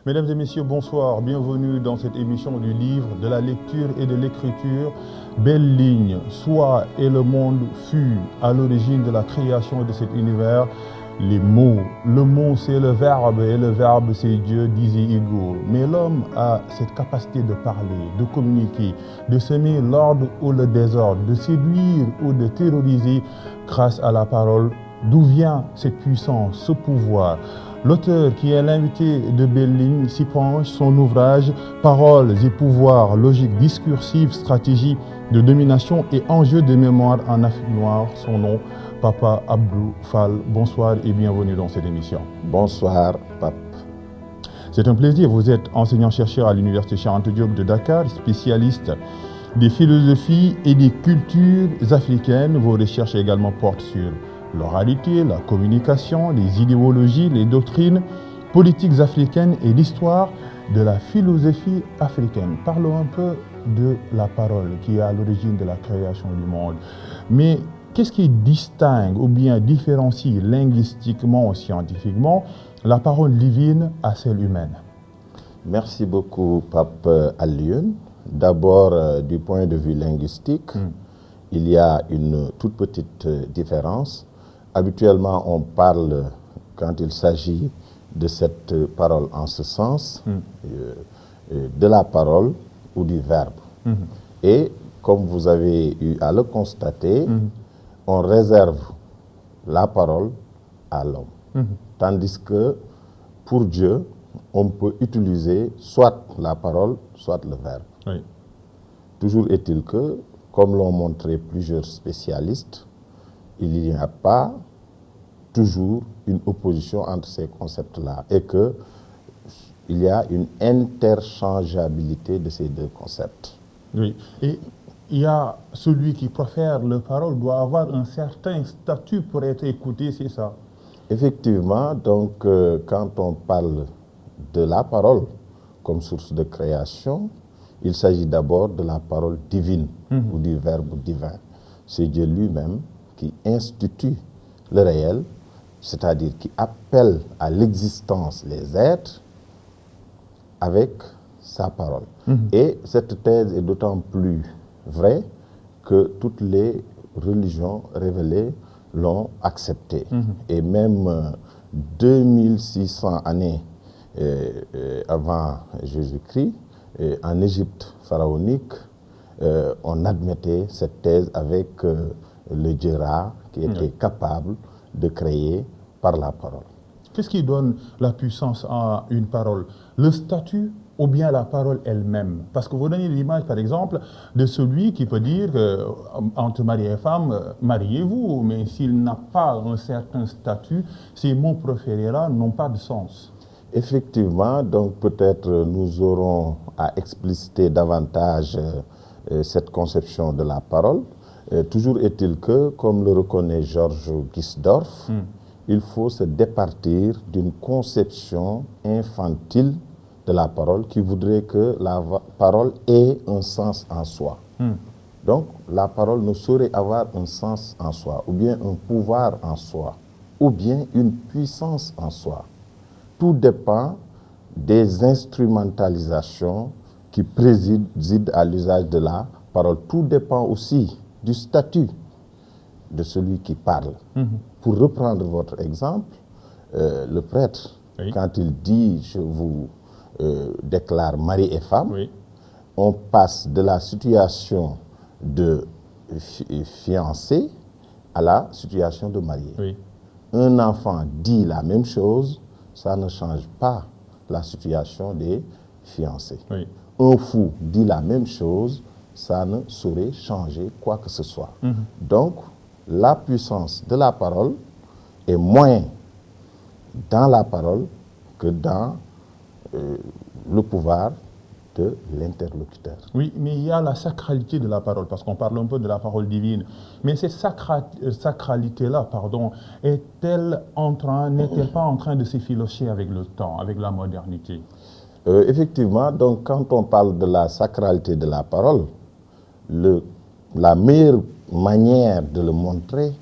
Mesdames et messieurs, bonsoir. Bienvenue dans cette émission du livre, de la lecture et de l'écriture. Belle ligne, soit et le monde fut à l'origine de la création de cet univers. Les mots, le mot c'est le verbe et le verbe c'est Dieu, disait Hugo. Mais l'homme a cette capacité de parler, de communiquer, de semer l'ordre ou le désordre, de séduire ou de terroriser grâce à la parole. D'où vient cette puissance, ce pouvoir? L'auteur, qui est l'invité de Belle Ligne, s'y penche. Son ouvrage « Paroles et pouvoirs, logique discursive, stratégie de domination et enjeux de mémoire en Afrique noire ». Son nom, Papa Abdou Fall. Bonsoir et bienvenue dans cette émission. Bonsoir, Pape. C'est un plaisir. Vous êtes enseignant-chercheur à l'Université Cheikh Anta Diop de Dakar, spécialiste des philosophies et des cultures africaines. Vos recherches également portent sur l'oralité, la communication, les idéologies, les doctrines politiques africaines et l'histoire de la philosophie africaine. Parlons un peu de la parole qui est à l'origine de la création du monde. Mais qu'est-ce qui distingue ou bien différencie linguistiquement ou scientifiquement la parole divine à celle humaine? Merci beaucoup, Pape Alioune. D'abord, du point de vue linguistique, il y a une toute petite différence. Habituellement, on parle, quand il s'agit de cette parole en ce sens, de la parole ou du verbe. Et comme vous avez eu à le constater, on réserve la parole à l'homme. Tandis que pour Dieu, on peut utiliser soit la parole, soit le verbe. Oui. Toujours est-il que, comme l'ont montré plusieurs spécialistes, il n'y a pas toujours une opposition entre ces concepts-là et qu'il y a une interchangeabilité de ces deux concepts. Oui, et il y a celui qui profère la parole doit avoir un certain statut pour être écouté, c'est ça? Effectivement, donc quand on parle de la parole comme source de création, il s'agit d'abord de la parole divine ou du verbe divin. C'est Dieu lui-même qui institue le réel, c'est-à-dire qui appelle à l'existence les êtres avec sa parole. Et cette thèse est d'autant plus vraie que toutes les religions révélées l'ont acceptée. Et même 2600 années avant Jésus-Christ, en Égypte pharaonique, on admettait cette thèse avec le dieu Ra qui était capable de créer par la parole. Qu'est-ce qui donne la puissance à une parole? Le statut ou bien la parole elle-même? Parce que vous donnez l'image, par exemple, de celui qui peut dire entre mari et femme, mariez-vous, mais s'il n'a pas un certain statut, ces mots proférés-là n'ont pas de sens. Effectivement, donc peut-être nous aurons à expliciter davantage cette conception de la parole. Toujours est-il que, comme le reconnaît Georges Gisdorf, il faut se départir d'une conception infantile de la parole qui voudrait que la parole ait un sens en soi. Donc, la parole ne saurait avoir un sens en soi, ou bien un pouvoir en soi, ou bien une puissance en soi. Tout dépend des instrumentalisations qui président à l'usage de la parole. Tout dépend aussi du statut de celui qui parle. Pour reprendre votre exemple, le prêtre, quand il dit « je vous déclare mari et femme », on passe de la situation de fiancé à la situation de marié. Un enfant dit la même chose, ça ne change pas la situation des fiancés. Un fou dit la même chose, ça ne saurait changer quoi que ce soit. Donc, la puissance de la parole est moins dans la parole que dans le pouvoir de l'interlocuteur. Oui, mais il y a la sacralité de la parole, parce qu'on parle un peu de la parole divine. Mais cette sacralité-là, n'est-elle pas en train de s'effilocher avec le temps, avec la modernité? Effectivement, donc quand on parle de la sacralité de la parole, la meilleure manière de le montrer,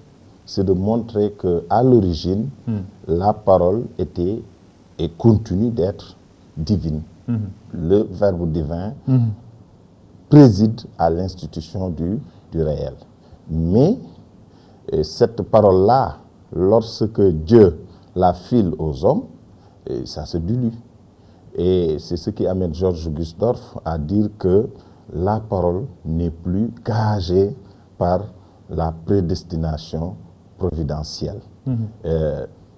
c'est de montrer qu'à l'origine, la parole était et continue d'être divine. Le verbe divin préside à l'institution du réel. Mais cette parole-là, lorsque Dieu la file aux hommes, ça se dilue. Et c'est ce qui amène Georges Gusdorf à dire que la parole n'est plus gagée par la prédestination providentielle.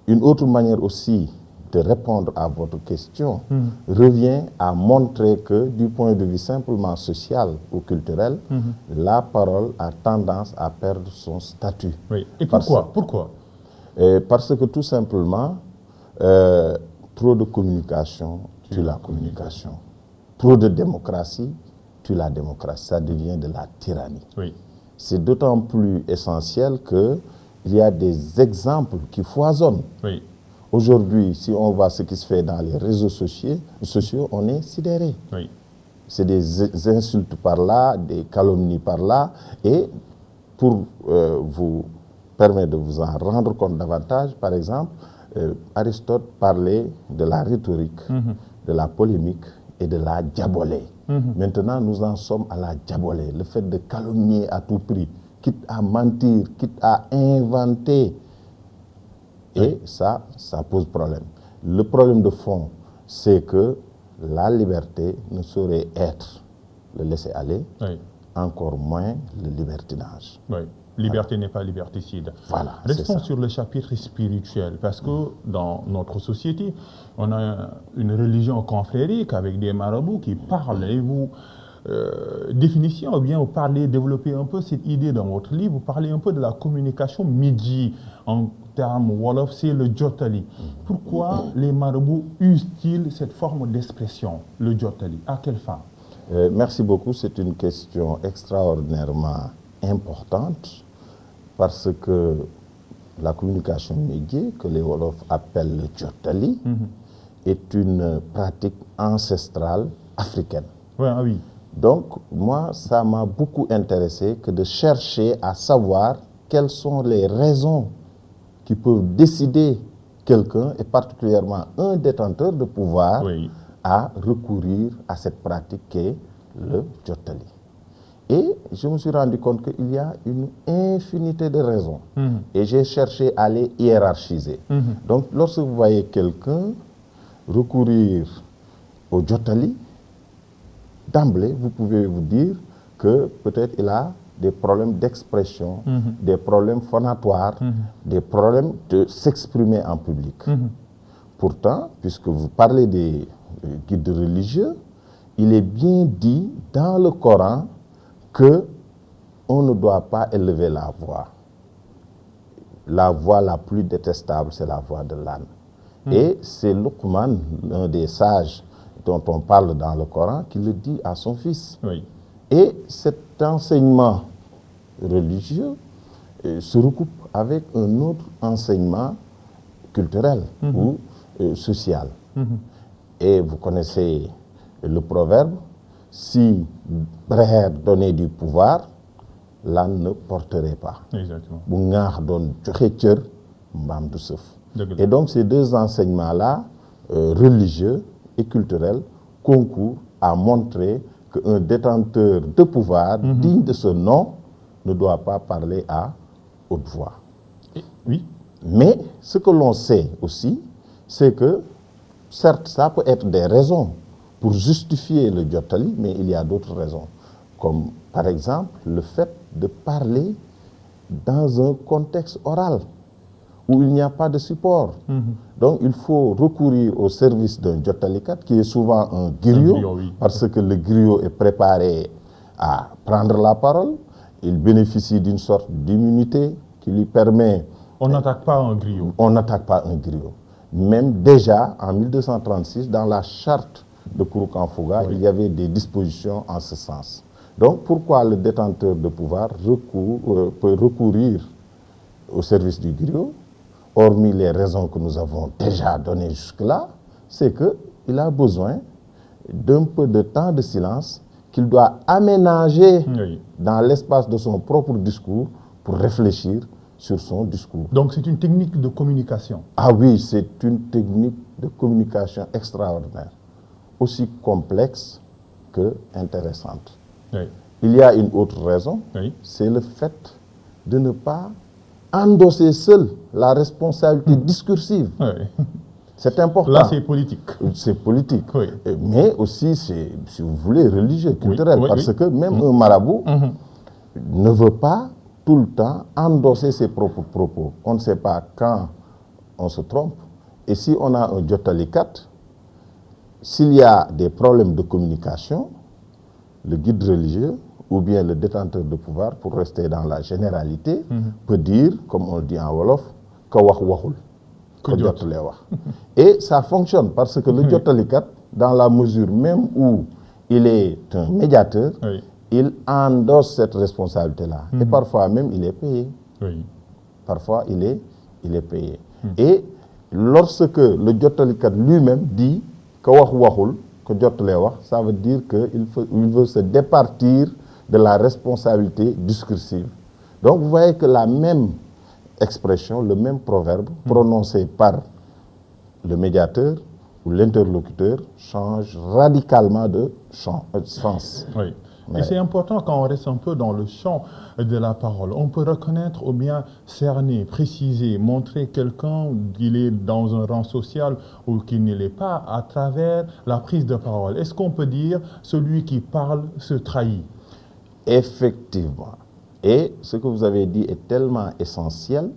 Une autre manière aussi de répondre à votre question revient à montrer que du point de vue simplement social ou culturel, la parole a tendance à perdre son statut. Oui. Et pourquoi? Parce que tout simplement, trop de communication tue la communication. Trop de démocratie tue la démocratie. Ça devient de la tyrannie. Oui. C'est d'autant plus essentiel qu'il y a des exemples qui foisonnent. Oui. Aujourd'hui, si on voit ce qui se fait dans les réseaux sociaux, on est sidéré. Oui. C'est des insultes par là, des calomnies par là. Et pour vous permettre de vous en rendre compte davantage, par exemple, Aristote parlait de la rhétorique, de la polémique et de la diabolée. Maintenant, nous en sommes à la diabolée, le fait de calomnier à tout prix, quitte à mentir, quitte à inventer. Et ça pose problème. Le problème de fond, c'est que la liberté ne saurait être le laisser-aller, encore moins le libertinage. Oui. Liberté n'est pas liberticide. Voilà, restons sur le chapitre spirituel, parce que dans notre société, on a une religion confrérique avec des marabouts qui parlent. Et vous définissez ou bien vous parlez, développez un peu cette idée dans votre livre, vous parlez un peu de la communication midi en termes wolof, c'est le jotali. Pourquoi les marabouts usent-ils cette forme d'expression, le jotali? À quelle fin? Merci beaucoup, c'est une question extraordinairement importante parce que la communication médiée, que les Wolofs appellent le jotali, est une pratique ancestrale africaine. Ouais, ah oui. Donc, moi, ça m'a beaucoup intéressé que de chercher à savoir quelles sont les raisons qui peuvent décider quelqu'un, et particulièrement un détenteur de pouvoir, à recourir à cette pratique qu'est le jotali. Et je me suis rendu compte qu'il y a une infinité de raisons. Et j'ai cherché à les hiérarchiser. Donc, lorsque vous voyez quelqu'un recourir au jotali, d'emblée, vous pouvez vous dire que peut-être il a des problèmes d'expression, des problèmes phonatoires, des problèmes de s'exprimer en public. Pourtant, puisque vous parlez des guides religieux, il est bien dit dans le Coran que on ne doit pas élever la voix. La voix la plus détestable, c'est la voix de l'âne. Et c'est Luqman, l'un des sages dont on parle dans le Coran, qui le dit à son fils. Et cet enseignement religieux se recoupe avec un autre enseignement culturel ou social. Et vous connaissez le proverbe, si Breher donnait du pouvoir, l'âne ne porterait pas. Exactement. Et donc ces deux enseignements-là, religieux et culturels, concourent à montrer qu'un détenteur de pouvoir digne de ce nom ne doit pas parler à haute voix. Oui. Mais ce que l'on sait aussi, c'est que, certes, ça peut être des raisons pour justifier le jotali, mais il y a d'autres raisons. Comme, par exemple, le fait de parler dans un contexte oral, où il n'y a pas de support. Donc, il faut recourir au service d'un jotalikat, qui est souvent un griot, parce que le griot est préparé à prendre la parole. Il bénéficie d'une sorte d'immunité qui lui permet... On n'attaque pas un griot. On n'attaque pas un griot. Même déjà, en 1236, dans la charte de Kouroukan-Fouga, il y avait des dispositions en ce sens. Donc, pourquoi le détenteur de pouvoir peut recourir au service du griot, hormis les raisons que nous avons déjà données jusque-là, c'est qu'il a besoin d'un peu de temps de silence qu'il doit aménager dans l'espace de son propre discours pour réfléchir sur son discours. Donc c'est une technique de communication. Ah oui, c'est une technique de communication extraordinaire. aussi complexe que intéressante. Oui. Il y a une autre raison, Oui. c'est le fait de ne pas endosser seul la responsabilité discursive. Oui. C'est important. Là, c'est politique. C'est politique. Oui. Mais aussi, c'est, si vous voulez, religieux, culturel. Oui, parce oui. que même un marabout ne veut pas tout le temps endosser ses propres propos. On ne sait pas quand on se trompe. Et si on a un jotalikat, s'il y a des problèmes de communication, le guide religieux ou bien le détenteur de pouvoir, pour rester dans la généralité, peut dire, comme on le dit en Wolof, que wax waxul, que jottale wax. Et ça fonctionne parce que le jotalikat, dans la mesure même où il est un médiateur, Oui. il endosse cette responsabilité-là. Et parfois même, il est payé. Oui. Parfois, il est payé. Et lorsque le jotalikat lui-même dit que wax waxul, que jottale wax, ça veut dire qu'il veut se départir de la responsabilité discursive. Donc, vous voyez que la même expression, le même proverbe, prononcé par le médiateur ou l'interlocuteur, change radicalement de sens. Oui. Ouais. Et c'est important quand on reste un peu dans le champ de la parole. On peut reconnaître ou bien cerner, préciser, montrer quelqu'un qu'il est dans un rang social ou qu'il ne l'est pas à travers la prise de parole. Est-ce qu'on peut dire celui qui parle se trahit? Effectivement. Et ce que vous avez dit est tellement essentiel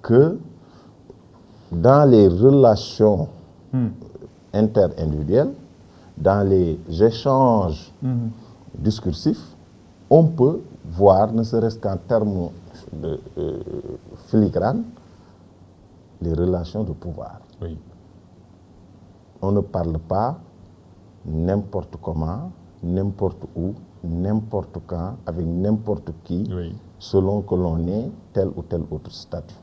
que dans les relations interindividuelles, dans les échanges discursifs, on peut voir, ne serait-ce qu'en termes de filigrane, les relations de pouvoir. Oui. On ne parle pas n'importe comment, n'importe où, n'importe quand, avec n'importe qui, Oui. selon que l'on ait tel ou tel autre statut.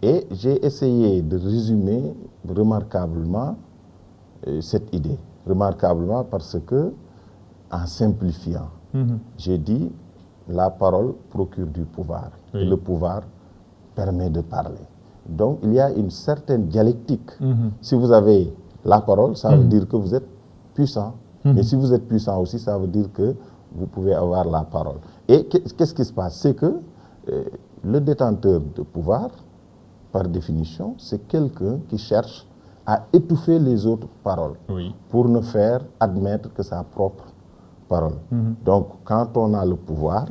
Et j'ai essayé de résumer remarquablement cette idée. Remarquablement parce que, en simplifiant, j'ai dit la parole procure du pouvoir. Oui. Et le pouvoir permet de parler. Donc, il y a une certaine dialectique. Si vous avez la parole, ça veut dire que vous êtes puissant. Mais si vous êtes puissant aussi, ça veut dire que vous pouvez avoir la parole. Et qu'est-ce qui se passe? C'est que le détenteur de pouvoir, par définition, c'est quelqu'un qui cherche à étouffer les autres paroles Oui. pour ne faire admettre que sa propre parole. Donc, quand on a le pouvoir,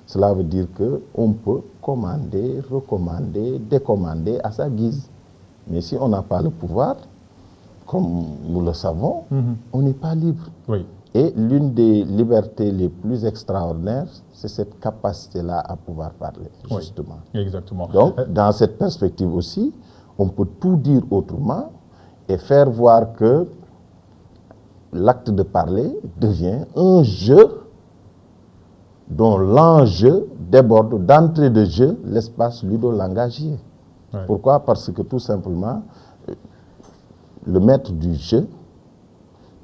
cela veut dire qu'on peut commander, recommander, décommander à sa guise. Mais si on n'a pas le pouvoir, comme nous le savons, on n'est pas libre. Oui. Et l'une des libertés les plus extraordinaires, c'est cette capacité-là à pouvoir parler, justement. Oui, exactement. Donc, dans cette perspective aussi, on peut tout dire autrement et faire voir que l'acte de parler devient un jeu dont l'enjeu déborde d'entrée de jeu l'espace ludo-langagier. Oui. Pourquoi? Parce que tout simplement, le maître du jeu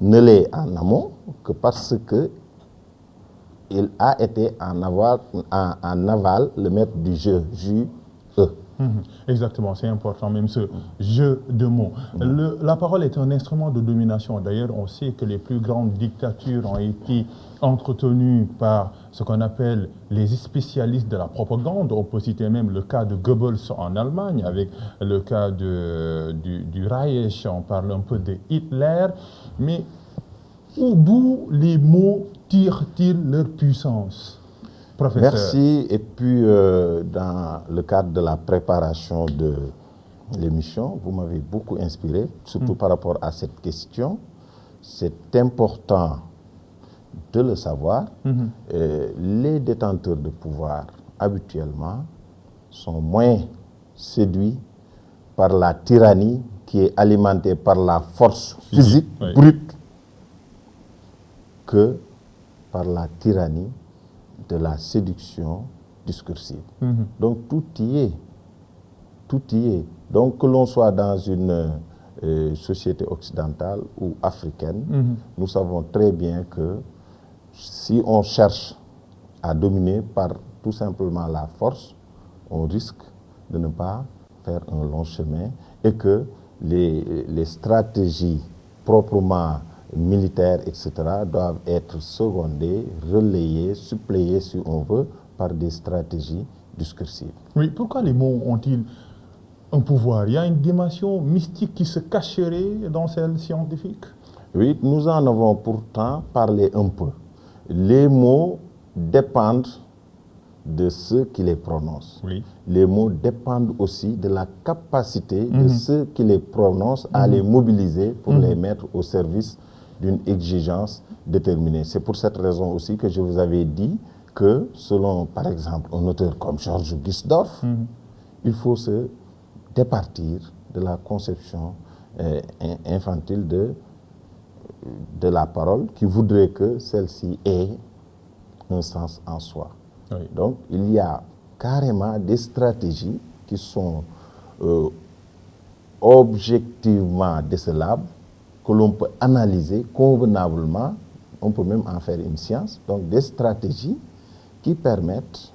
ne l'est en amont que parce que il a été en aval le maître du jeu, JE. Exactement, c'est important, même ce jeu de mots. La parole est un instrument de domination. D'ailleurs, on sait que les plus grandes dictatures ont été entretenues par ce qu'on appelle les spécialistes de la propagande. On peut citer même le cas de Goebbels en Allemagne, avec le cas du Reich, on parle un peu de Hitler. Mais d'où les mots tirent-ils leur puissance? Professeur. Merci. Et puis, dans le cadre de la préparation de l'émission, vous m'avez beaucoup inspiré, surtout par rapport à cette question. C'est important de le savoir. Les détenteurs de pouvoir, habituellement, sont moins séduits par la tyrannie qui est alimentée par la force physique brute que par la tyrannie de la séduction discursive. Donc tout y est. Tout y est. Donc que l'on soit dans une société occidentale ou africaine, nous savons très bien que si on cherche à dominer par tout simplement la force, on risque de ne pas faire un long chemin et que les stratégies proprement militaires, etc., doivent être secondés, relayés, suppléés, si on veut, par des stratégies discursives. Oui, pourquoi les mots ont-ils un pouvoir? Il y a une dimension mystique qui se cacherait dans celle scientifique? Oui, nous en avons pourtant parlé un peu. Les mots dépendent de ceux qui les prononcent. Oui. Les mots dépendent aussi de la capacité de ceux qui les prononcent à les mobiliser pour les mettre au service d'une exigence déterminée. C'est pour cette raison aussi que je vous avais dit que, selon, par exemple, un auteur comme Georges Gusdorf, il faut se départir de la conception infantile de la parole qui voudrait que celle-ci ait un sens en soi. Oui. Donc, il y a carrément des stratégies qui sont objectivement décelables, que l'on peut analyser convenablement, on peut même en faire une science, donc des stratégies qui permettent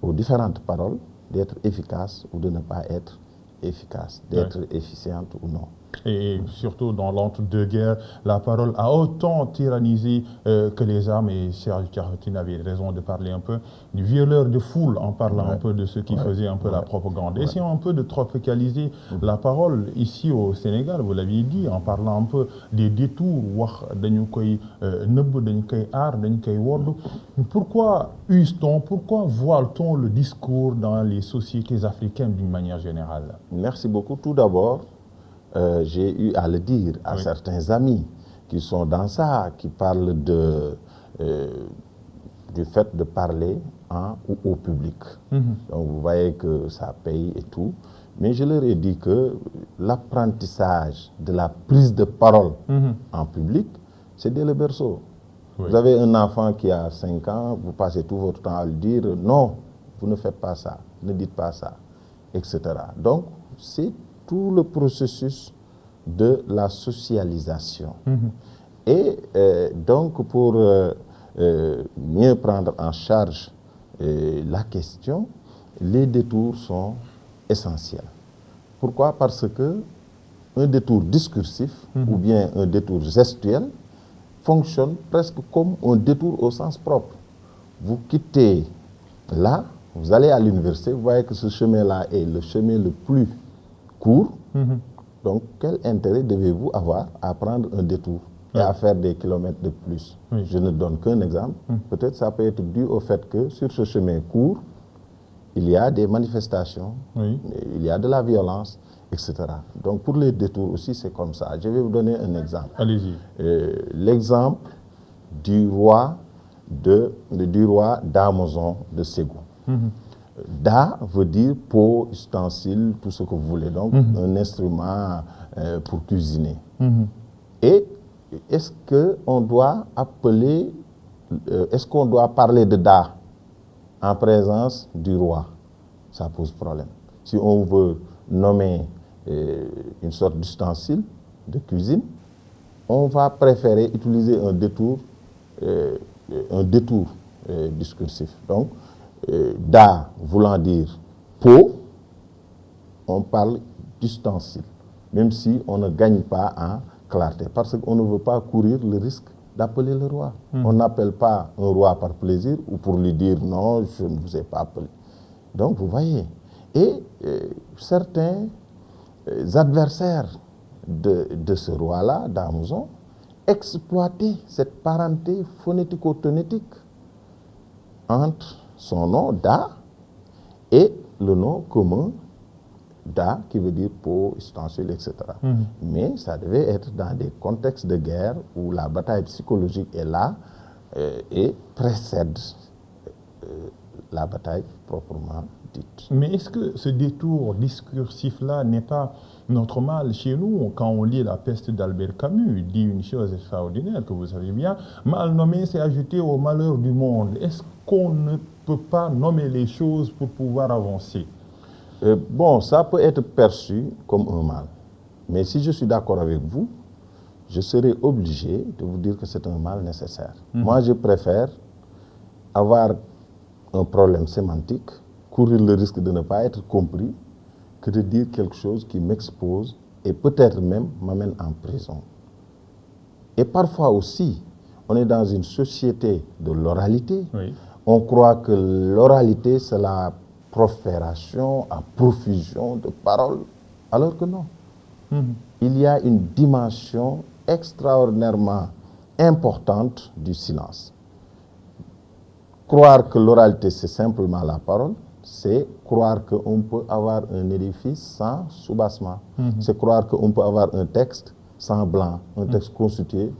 aux différentes paroles d'être efficaces ou de ne pas être efficaces, d'être efficientes ou non. Et surtout dans l'entre-deux-guerres, la parole a autant tyrannisé que les armes, et Serge Tchertine avait raison de parler un peu du violeur de foule en parlant un peu de ceux qui faisaient un peu la propagande. Essayons un peu de tropicaliser la parole ici au Sénégal, vous l'aviez dit, en parlant un peu des détours, pourquoi use-t-on, pourquoi voile-t-on le discours dans les sociétés africaines d'une manière générale? Merci beaucoup. Tout d'abord, j'ai eu à le dire à certains amis qui sont dans ça, qui parlent du fait de parler au public. Donc vous voyez que ça paye et tout. Mais je leur ai dit que l'apprentissage de la prise de parole en public, c'est dès le berceau. Vous avez un enfant qui a 5 ans, vous passez tout votre temps à lui dire « Non, vous ne faites pas ça, ne dites pas ça », etc. Donc, c'est tout le processus de la socialisation. Et donc, pour mieux prendre en charge la question, les détours sont essentiels. Pourquoi? Parce que un détour discursif ou bien un détour gestuel fonctionne presque comme un détour au sens propre. Vous quittez là, vous allez à l'université, vous voyez que ce chemin-là est le chemin le plus court. Donc, quel intérêt devez-vous avoir à prendre un détour et à faire des kilomètres de plus? Je ne donne qu'un exemple. Peut-être ça peut être dû au fait que sur ce chemin court, il y a des manifestations, il y a de la violence, etc. Donc, pour les détours aussi, c'est comme ça. Je vais vous donner un exemple. Allez-y. L'exemple du roi d'Amazon de Ségou. Da veut dire pot, ustensile, tout ce que vous voulez. Donc, un instrument pour cuisiner. Et est-ce qu'on doit appeler, est-ce qu'on doit parler de Da en présence du roi? Ça pose problème. Si on veut nommer une sorte d'ustensile de cuisine, on va préférer utiliser un détour discursif. Donc, Da voulant dire pot, on parle d'ustensile, même si on ne gagne pas en clarté, parce qu'on ne veut pas courir le risque d'appeler le roi. On n'appelle pas un roi par plaisir ou pour lui dire non, je ne vous ai pas appelé. Donc, vous voyez. Et certains adversaires de ce roi-là, d'Amazon, exploitaient cette parenté phonético-tonétique entre son nom, Da, et le nom commun, Da, qui veut dire pot, ustensile, etc. Mais ça devait être dans des contextes de guerre où la bataille psychologique est là et précède la bataille proprement dite. Mais est-ce que ce détour discursif-là n'est pas notre mal chez nous? Quand on lit La peste d'Albert Camus, il dit une chose extraordinaire que vous savez bien, mal nommé, c'est ajouter au malheur du monde. Est-ce qu'on ne peut pas nommer les choses pour pouvoir avancer? Bon, ça peut être perçu comme un mal. Mais si je suis d'accord avec vous, je serai obligé de vous dire que c'est un mal nécessaire. Moi, je préfère avoir un problème sémantique, courir le risque de ne pas être compris, que de dire quelque chose qui m'expose et peut-être même m'amène en prison. Et parfois aussi, on est dans une société de l'oralité. Oui. On croit que l'oralité, c'est la profération à profusion de paroles, alors que non. Il y a une dimension extraordinairement importante du silence. Croire que l'oralité, c'est simplement la parole, c'est croire qu'on peut avoir un édifice sans soubassement. C'est croire qu'on peut avoir un texte sans blanc, un texte constitué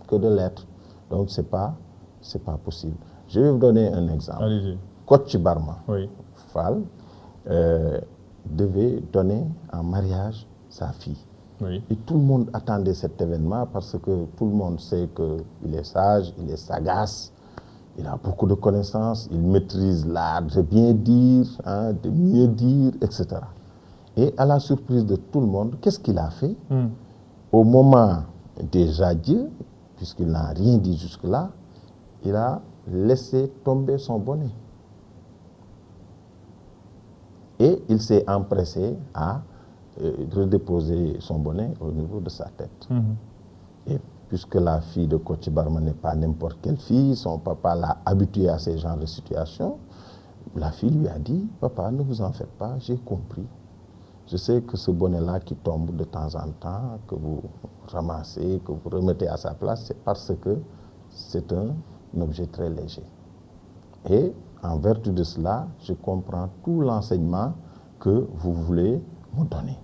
que de lettres. Donc, c'est pas possible. Je vais vous donner un exemple. Allez-y. Kocci Barma Oui. Fall devait donner en mariage sa fille. Oui. Et tout le monde attendait cet événement parce que tout le monde sait qu'il est sage, il est sagace, il a beaucoup de connaissances, il maîtrise l'art de bien dire, de mieux dire, etc. Et à la surprise de tout le monde, qu'est-ce qu'il a fait? Au moment des adieux, puisqu'il n'a rien dit jusque-là, il a laissé tomber son bonnet. Et il s'est empressé à redéposer son bonnet au niveau de sa tête. Et puisque la fille de Kocci Barma n'est pas n'importe quelle fille, son papa l'a habituée à ces genres de situations, la fille lui a dit, « Papa, ne vous en faites pas, j'ai compris. Je sais que ce bonnet-là qui tombe de temps en temps, que vous ramassez, que vous remettez à sa place, c'est parce que c'est un objet très léger. Et en vertu de cela, je comprends tout l'enseignement que vous voulez me donner.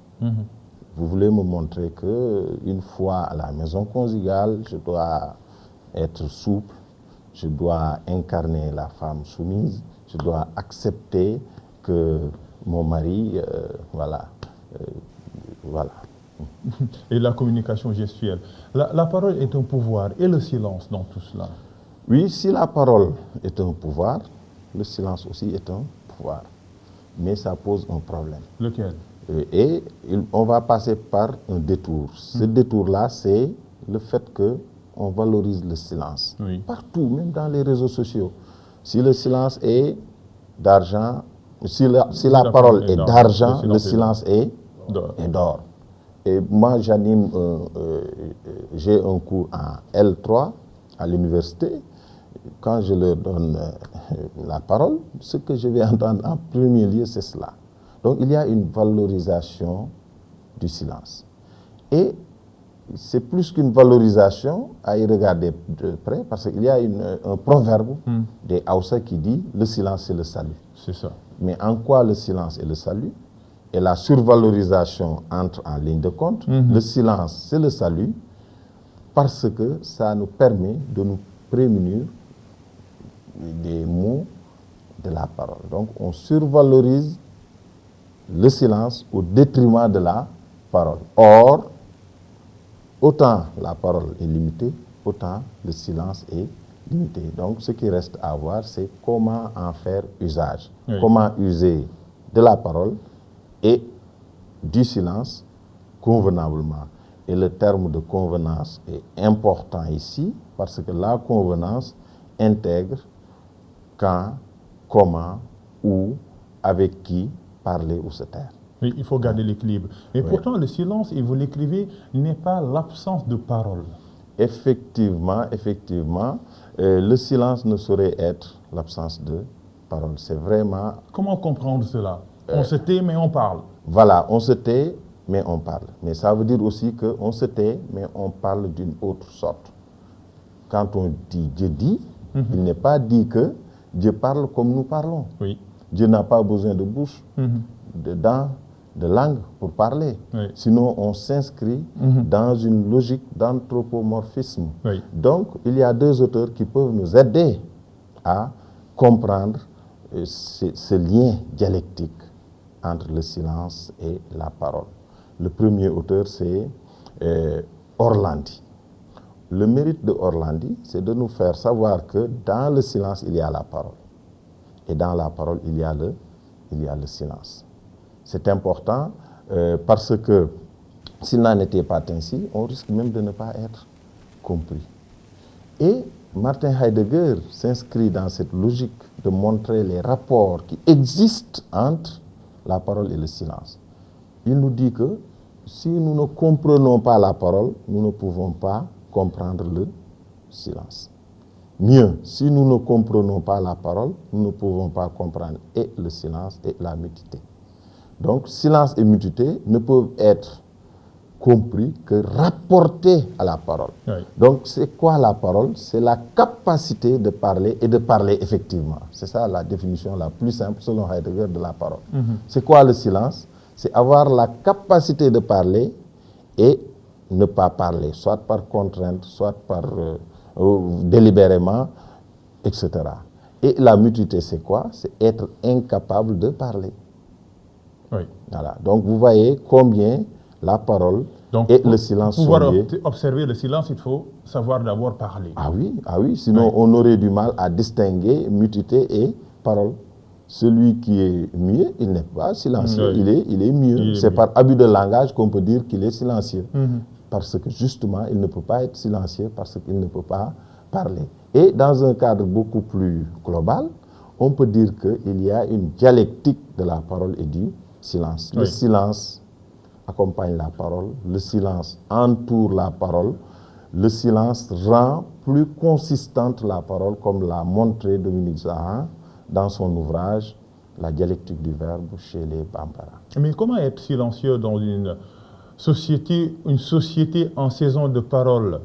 Vous voulez me montrer qu'une fois à la maison conjugale, je dois être souple, je dois incarner la femme soumise, je dois accepter que mon mari, voilà. Et la communication gestuelle. La parole est un pouvoir et le silence dans tout cela. Oui, si la parole est un pouvoir, le silence aussi est un pouvoir. Mais ça pose un problème. Lequel? Et on va passer par un détour. Ce détour-là, c'est le fait qu'on valorise le silence. Oui. Partout, même dans les réseaux sociaux. Si le silence est d'argent, si la parole est d'argent, le silence est d'or. Et moi, j'anime, j'ai un cours en L3 à l'université. Quand je leur donne la parole, ce que je vais entendre en premier lieu, c'est cela. Donc, il y a une valorisation du silence. Et c'est plus qu'une valorisation à y regarder de près, parce qu'il y a un proverbe des Hausa qui dit « le silence, c'est le salut ». C'est ça. Mais en quoi le silence est le salut? Et la survalorisation entre en ligne de compte. Le silence, c'est le salut, parce que ça nous permet de nous prémunir des mots de la parole. Donc, on survalorise le silence au détriment de la parole. Or, autant la parole est limitée, autant le silence est limité. Donc, ce qui reste à voir, c'est comment en faire usage. Oui. Comment user de la parole et du silence convenablement. Et le terme de convenance est important ici, parce que la convenance intègre quand, comment, où, avec qui parler ou se taire. Oui, il faut garder l'équilibre. Mais pourtant, le silence, et vous l'écrivez, n'est pas l'absence de parole. Effectivement, le silence ne saurait être l'absence de parole. C'est vraiment... Comment comprendre cela? On se tait, mais on parle. Voilà, on se tait, mais on parle. Mais ça veut dire aussi qu'on se tait, mais on parle d'une autre sorte. Quand on dit Dieu dit, il n'est pas dit que Dieu parle comme nous parlons. Oui. Dieu n'a pas besoin de bouche, de dents, de langue pour parler. Oui. Sinon, on s'inscrit dans une logique d'anthropomorphisme. Oui. Donc, il y a deux auteurs qui peuvent nous aider à comprendre ce lien dialectique entre le silence et la parole. Le premier auteur, c'est Orlandi. Le mérite de Orlandi, c'est de nous faire savoir que dans le silence, il y a la parole. Et dans la parole, il y a le silence. C'est important parce que s'il n'en était pas ainsi, on risque même de ne pas être compris. Et Martin Heidegger s'inscrit dans cette logique de montrer les rapports qui existent entre la parole et le silence. Il nous dit que si nous ne comprenons pas la parole, nous ne pouvons pas comprendre le silence. Mieux, si nous ne comprenons pas la parole, nous ne pouvons pas comprendre et le silence et la mutuité. Donc, silence et mutuité ne peuvent être compris que rapportés à la parole. Oui. Donc, c'est quoi la parole? C'est la capacité de parler et de parler effectivement. C'est ça la définition la plus simple selon Heidegger de la parole. C'est quoi le silence? C'est avoir la capacité de parler et ne pas parler, soit par contrainte, soit par délibérément, etc. Et la mutuité, c'est quoi? C'est être incapable de parler. Oui. Voilà. Donc, vous voyez combien la parole Donc, et le silence pour sont pouvoir liés. observer le silence, il faut savoir d'abord parler. Ah oui, sinon on aurait du mal à distinguer mutuité et parole. Celui qui est muet, il n'est pas silencieux, Oui. il est mieux. C'est par abus de langage qu'on peut dire qu'il est silencieux. Parce que justement, il ne peut pas être silencieux parce qu'il ne peut pas parler. Et dans un cadre beaucoup plus global, on peut dire qu'il y a une dialectique de la parole et du silence. Le silence accompagne la parole, le silence entoure la parole, le silence rend plus consistante la parole, comme l'a montré Dominique Zaha dans son ouvrage La dialectique du verbe chez les Bambara. Mais comment être silencieux dans une société en saison de parole?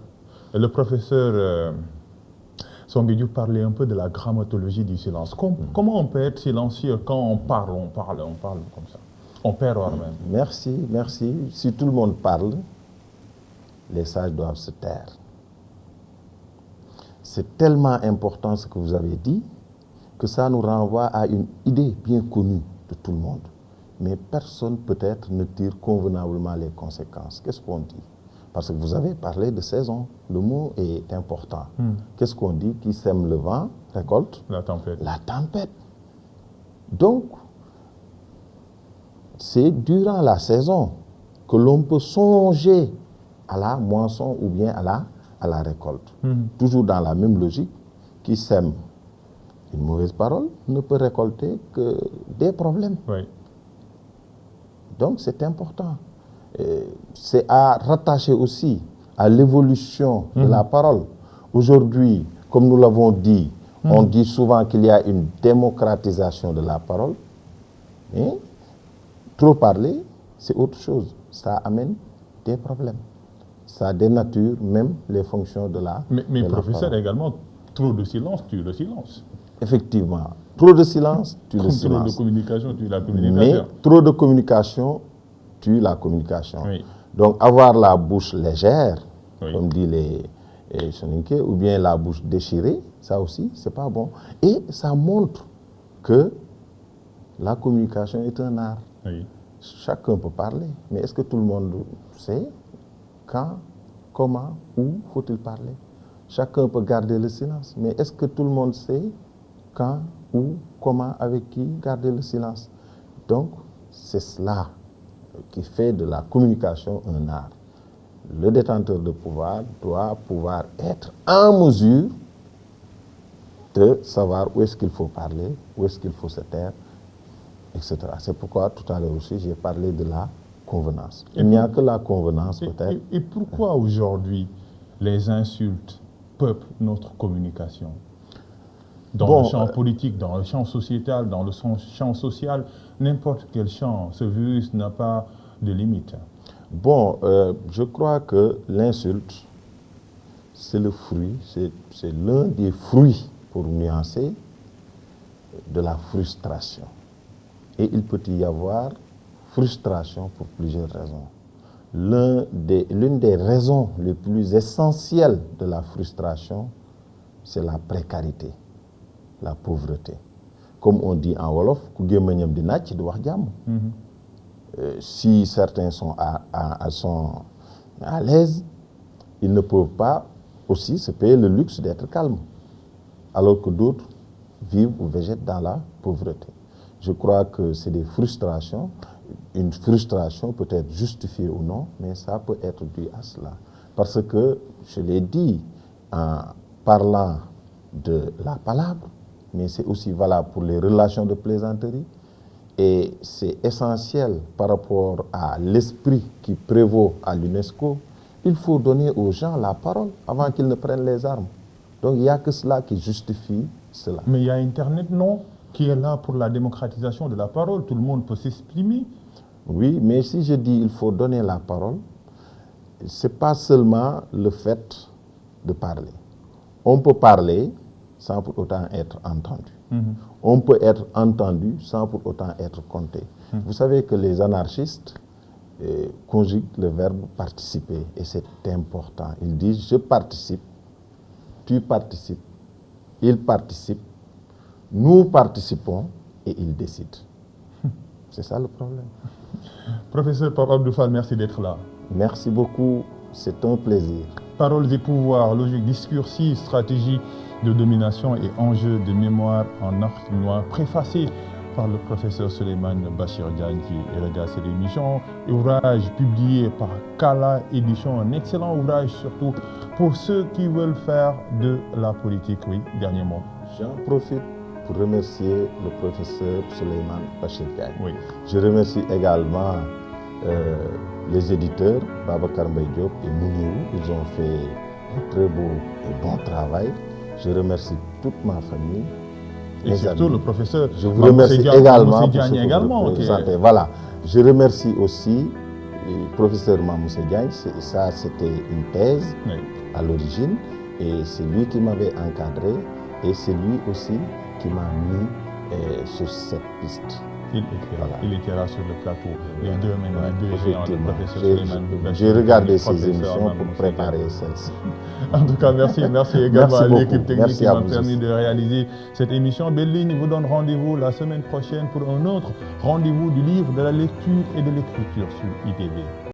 Le professeur Songuediou parlait un peu de la grammatologie du silence. Comment on peut être silencieux quand on parle comme ça? On pérore même. Merci. Si tout le monde parle, les sages doivent se taire. C'est tellement important ce que vous avez dit que ça nous renvoie à une idée bien connue de tout le monde. Mais personne peut-être ne tire convenablement les conséquences. Qu'est-ce qu'on dit? Parce que vous avez parlé de saison. Le mot est important. Qu'est-ce qu'on dit? Qui sème le vent récolte la tempête. La tempête. Donc, c'est durant la saison que l'on peut songer à la moisson ou bien à la récolte. Toujours dans la même logique, qui sème une mauvaise parole ne peut récolter que des problèmes. Oui. Donc c'est important. C'est à rattacher aussi à l'évolution de la parole. Aujourd'hui, comme nous l'avons dit, on dit souvent qu'il y a une démocratisation de la parole. Mais trop parler, c'est autre chose. Ça amène des problèmes. Ça dénature même les fonctions de la Mais professeur, également, trop de silence tue le silence. Effectivement. Trop de silence tue le silence. Trop de communication tue la communication. Mais trop de communication tue la communication. Oui. Donc avoir la bouche légère, Oui. comme dit les Soninké, ou bien la bouche déchirée, ça aussi, c'est pas bon. Et ça montre que la communication est un art. Oui. Chacun peut parler, mais est-ce que tout le monde sait quand, comment, où faut-il parler? Chacun peut garder le silence, mais est-ce que tout le monde sait quand, où, comment, avec qui garder le silence? Donc, c'est cela qui fait de la communication un art. Le détenteur de pouvoir doit pouvoir être en mesure de savoir où est-ce qu'il faut parler, où est-ce qu'il faut se taire, etc. C'est pourquoi tout à l'heure aussi j'ai parlé de la convenance. Il n'y a que la convenance peut-être. Et pourquoi aujourd'hui les insultes peuplent notre communication? Dans le champ politique, dans le champ sociétal, dans le champ social, n'importe quel champ, ce virus n'a pas de limite. Bon, je crois que l'insulte, c'est le fruit, c'est l'un des fruits, pour nuancer, de la frustration. Et il peut y avoir frustration pour plusieurs raisons. L'une des raisons les plus essentielles de la frustration, c'est la précarité, la pauvreté. Comme on dit en Wolof, si certains sont à l'aise, ils ne peuvent pas aussi se payer le luxe d'être calmes, alors que d'autres vivent ou végètent dans la pauvreté. Je crois que c'est des frustrations. Une frustration peut être justifiée ou non, mais ça peut être dû à cela. Parce que, je l'ai dit, en parlant de la palabre, mais c'est aussi valable pour les relations de plaisanterie, et c'est essentiel par rapport à l'esprit qui prévaut à l'UNESCO, il faut donner aux gens la parole avant qu'ils ne prennent les armes. Donc il n'y a que cela qui justifie cela. Mais il y a Internet, non, qui est là pour la démocratisation de la parole. Tout le monde peut s'exprimer. Oui, mais si je dis il faut donner la parole, ce n'est pas seulement le fait de parler. On peut parler sans pour autant être entendu. On peut être entendu sans pour autant être compté. Vous savez que les anarchistes conjuguent le verbe participer et c'est important. Ils disent je participe, tu participes, il participe, nous participons et il décide. C'est ça le problème. Professeur Pape Abdou Fall, merci d'être là. Merci beaucoup, c'est un plaisir. Paroles et pouvoirs, logique discursive, stratégie de domination et enjeux de mémoire en Afrique noire, préfacé par le professeur Souleymane Bachir Diagne qui regarde cette émission. Ouvrage publié par Kala Édition, un excellent ouvrage surtout pour ceux qui veulent faire de la politique. Oui, dernier mot. J'en profite pour remercier le professeur Souleymane Bachir Diagne. Oui. Je remercie également les éditeurs, Babacar Mbaye Diop et Mouniou. Ils ont fait un très beau et bon travail. Je remercie toute ma famille. Et surtout le professeur. Je vous remercie également pour ce que également, vous présentez. Voilà. Je remercie aussi le professeur Mamoussé Diagne. Ça, c'était une thèse à l'origine. Et c'est lui qui m'avait encadré. Et c'est lui aussi qui m'a mis sur cette piste. Il écrira sur le plateau. Les deux, même les deux géants, le professeur Souleymane Bachir. J'ai regardé ces émissions pour préparer celle-ci. En tout cas, merci également à l'équipe technique qui m'a permis de réaliser cette émission. Belle Ligne vous donne rendez-vous la semaine prochaine pour un autre rendez-vous du livre, de la lecture et de l'écriture sur ITV.